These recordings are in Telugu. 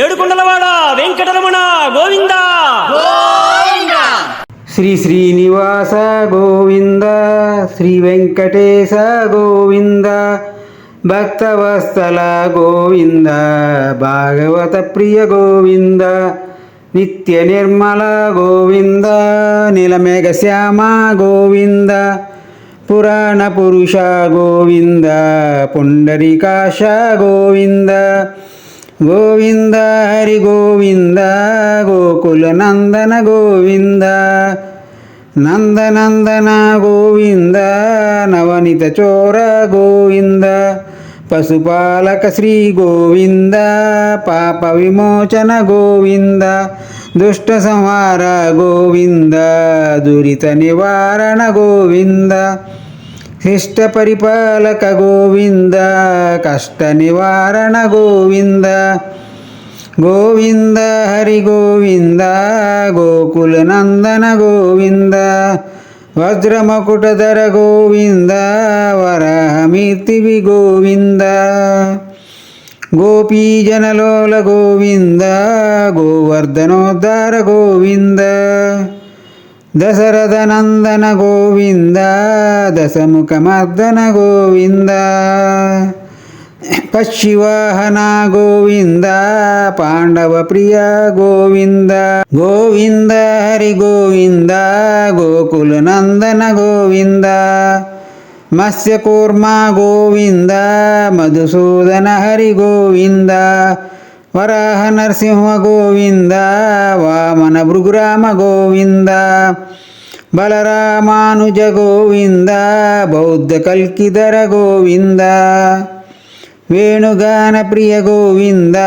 ఏడుకొండలవాడ వెంకటరమణ గోవింద శ్రీ శ్రీనివాస గోవింద, శ్రీ వెంకటేశ గోవింద, భక్తవత్సల గోవింద, భాగవత ప్రియ గోవింద, నిత్య నిర్మల గోవింద, నీలమేఘ శ్యామ గోవింద, పురాణ పురుష గోవింద, పుండరీకాక్ష గోవింద, గోవింద హరి గోవింద, గోకుల నందన గోవింద, నందనందన గోవింద, నవనిత చోర గోవింద, పశుపాలక శ్రీ గోవింద, పాప విమోచన గోవింద, దుష్ట సంహార గోవింద, దురిత నివారణ గోవింద, శిష్ట పరిపాలక గోవింద, కష్ట నివారణ గోవింద, గోవింద హరి గోవింద, గోకుల నందన గోవింద, వజ్రమకుటధర గోవింద, వరాహమూర్తివి గోవింద, గోపీజనలోల గోవింద, గోవర్ధనోద్ధార గోవింద, దశరథ నందన గోవింద, దశముఖమర్దన గోవింద, పక్షివాహన గోవింద, పాండవ ప్రియ గోవింద, గోవింద హరి గోవింద, గోకుల నందన గోవింద, మత్స్యకూర్మ గోవింద, మధుసూదన హరి గోవింద, వరాహ నరసింహ గోవింద, వామన భృగురామ గోవింద, బలరామానుజ గోవింద, బౌద్ధ కల్కిధర గోవింద, వేణుగాన ప్రియ గోవింద,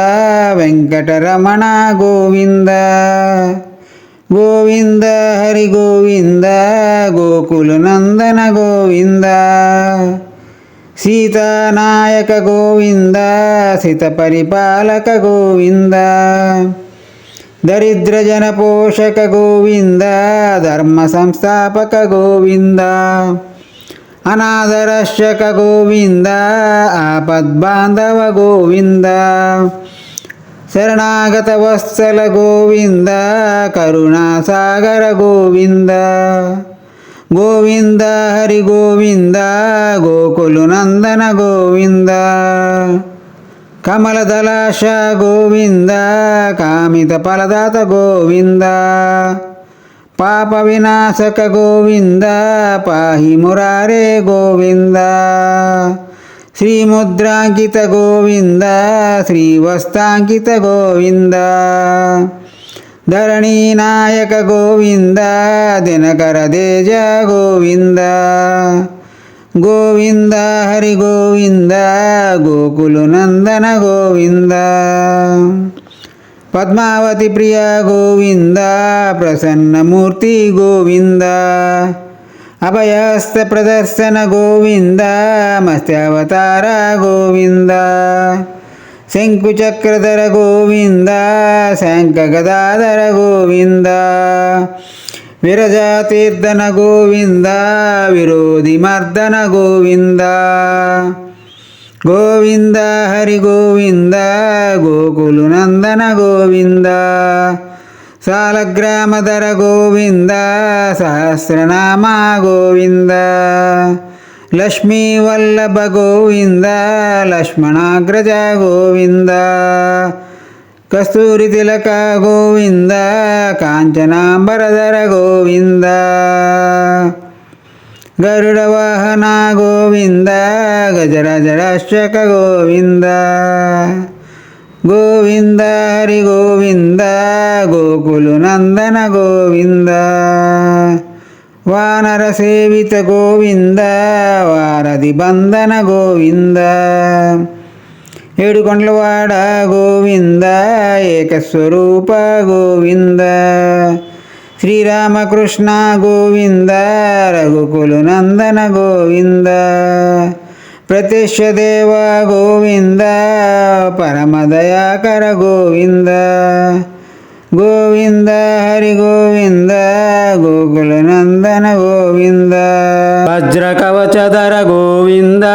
వెంకటరమణ గోవింద, గోవింద హరి గోవింద, గోకుల నందన గోవింద, సీతానాయక గోవింద, సిత పరిపాలక గోవింద, దరిద్ర జన పోషక గోవింద, ధర్మ సంస్థాపక గోవింద, అనాథరక్షక గోవింద, ఆపద్బాంధవ గోవింద, శరణాగత వత్సల గోవింద, కరుణాసాగర గోవింద, గోవింద హరి గోవింద, గోకుల నందన గోవింద, కమలదలాశ గోవింద, కామిత ఫలదాత గోవింద, పాప వినాశక గోవింద, పాహి మురారే గోవింద, శ్రీముద్రాంకిత గోవింద, శ్రీవస్తాంకిత గోవింద, ధరణీ నాయక గోవింద, దినకర తేజ గోవింద, గోవింద హరి గోవింద, గోకుల నందన గోవింద, పద్మావతి ప్రియ గోవింద, ప్రసన్నమూర్తి గోవింద, అభయహస్త ప్రదర్శన గోవింద, మత్స్యావతార గోవింద, శంకుచక్రధర గోవింద, శంఖ గదాధర గోవింద, విరజాతీర్థన గోవింద, విరోధి మర్దన గోవింద, గోవింద హరి గోవింద, గోకుల నందన గోవింద, సాలగ్రామధర గోవింద, సహస్రనామ గోవింద, లక్ష్మీ వల్లభ గోవింద, లక్ష్మణాగ్రజ గోవింద, కస్తూరి తిలక గోవింద, కాంచనాంబరధర గోవింద, గరుడ వాహన గోవింద, గజరాజరాక్షక గోవింద, గోవింద హరి గోవింద, గోకుల నందన గోవింద, వానర సేవిత గోవింద, వారధి బంధన గోవింద, ఏడుకొండలవాడ గోవింద, ఏకస్వరూప గోవింద, శ్రీరామకృష్ణ గోవింద, రఘుకుల నందన గోవింద, ప్రత్యక్ష దేవ గోవింద, పరమదయాకర గోవింద, గోవింద హరి గోవింద, గోకుల నందన గోవింద, వజ్ర కవచధర గోవింద,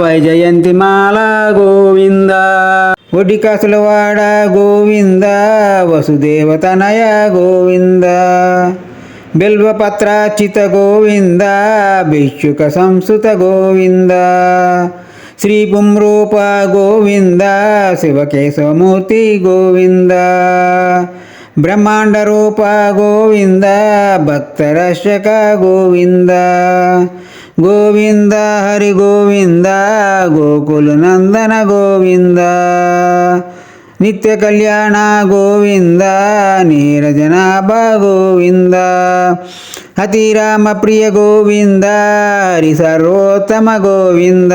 వైజయంతి మాల గోవింద, ఒడికాసులవాడ గోవింద వసుదేవతనయ గోవింద బిల్వపత్రాచిత గోవింద భిక్షుక సంస్కృత గోవింద శ్రీ పుంరూప గోవింద శివకేశవమూర్తి గోవింద బ్రహ్మాండ రూప గోవింద భక్తరక్షక గోవింద గోవింద హరి గోవింద గోకుల నందన గోవింద నిత్య కళ్యాణ గోవింద నీరజనాభ గోవింద అతిరామ ప్రియ గోవింద హరి సర్వోత్తమ గోవింద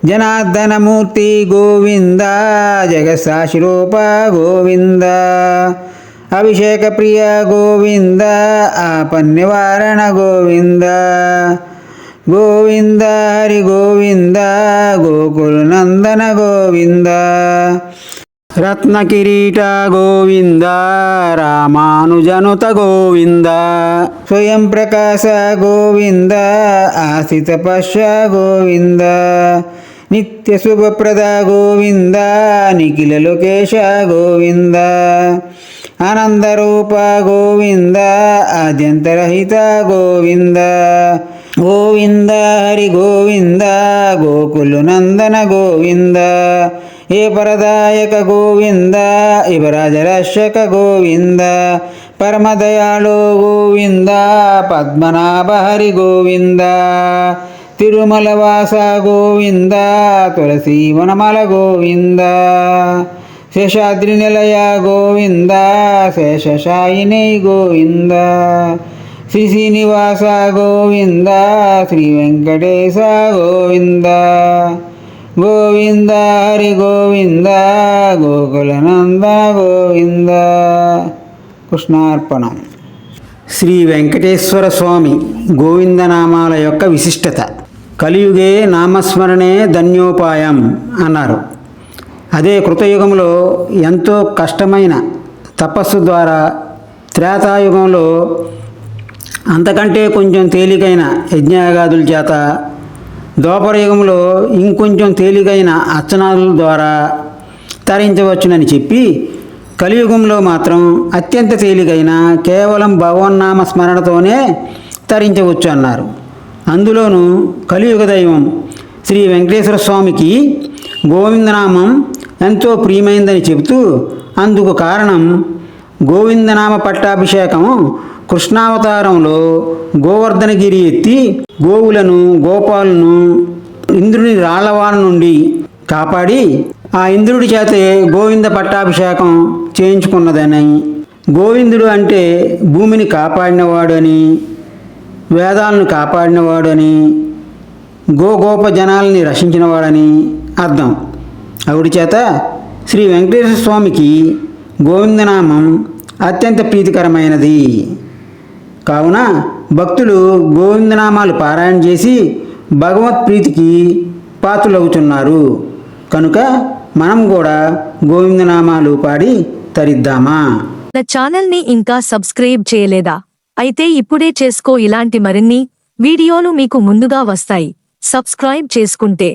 జనార్దనమూర్తి గోవింద జగత్సాక్షిరూప గోవింద అభిషేక ప్రియ గోవింద ఆపన్నివారణ గోవింద గోవింద హరి గోవింద గోకుల నందన గోవింద రత్నకిరీట గోవింద రామానుజనుత గోవింద స్వయం ప్రకాశ గోవింద ఆశ్రిత పశ్య గోవింద నిత్య శుభప్రద గోవింద నిఖిల లోకేశ గోవింద ఆనందరూప గోవింద ఆద్యంతరహిత గోవింద గోవింద హరి గోవింద గోకుల నందన గోవింద ఏ పరదాయక గోవింద ఇవరాజరక్షక గోవింద పరమదయాళు గోవింద పద్మనాభ హరి గోవింద తిరుమలవాస గోవింద తులసి వనమల గోవింద శేషాద్రి నిలయ గోవింద శేషశాయిని గోవింద శ్రీ శ్రీనివాస గోవింద శ్రీ వెంకటేశ గోవింద గోవింద హరి గోవింద గోకులనంద గోవింద. కృష్ణార్పణం. శ్రీ వెంకటేశ్వర స్వామి గోవిందనామాల యొక్క విశిష్టత. కలియుగే నామస్మరణే ధన్యోపాయం అన్నారు. అదే కృతయుగంలో ఎంతో కష్టమైన తపస్సు ద్వారా, త్రేతాయుగంలో అంతకంటే కొంచెం తేలికైన యజ్ఞయాగాదుల చేత, ద్వాపరయుగంలో ఇంకొంచెం తేలికైన అర్చనాదుల ద్వారా తరించవచ్చునని చెప్పి, కలియుగంలో మాత్రం అత్యంత తేలికైన కేవలం భగవన్నామ స్మరణతోనే తరించవచ్చు అన్నారు. అందులోనూ కలియుగ దైవం శ్రీ వెంకటేశ్వర స్వామికి గోవిందనామం ఎంతో ప్రియమైందని చెబుతూ, అందుకు కారణం గోవిందనామ పట్టాభిషేకం కృష్ణావతారంలో గోవర్ధనగిరి ఎత్తి గోవులను, గోపాలను ఇంద్రుని రాళ్లవాన నుండి కాపాడి ఆ ఇంద్రుడి చేతే గోవింద పట్టాభిషేకం చేయించుకున్నదని, గోవిందుడు అంటే భూమిని కాపాడినవాడు అని, వేదాలను కాపాడినవాడు అని, గోగోప జనాలని రక్షించినవాడని అర్థం. ఆవిడ చేత శ్రీ వెంకటేశ్వర స్వామికి గోవిందనామం అత్యంత ప్రీతికరమైనది. కావున భక్తులు గోవిందనామాలు పారాయణ చేసి భగవత్ ప్రీతికి పాత్రులవుతున్నారు. కనుక మనం కూడా గోవిందనామాలు పాడి తరిద్దామా. నా ఛానల్ని ఇంకా సబ్స్క్రైబ్ చేయలేదా? అయితే ఇప్పుడే చేసుకో. ఇలాంటి మరిన్ని వీడియోలు మీకు ముందుగా వస్తాయి. సబ్స్క్రైబ్ చేసుకుంటే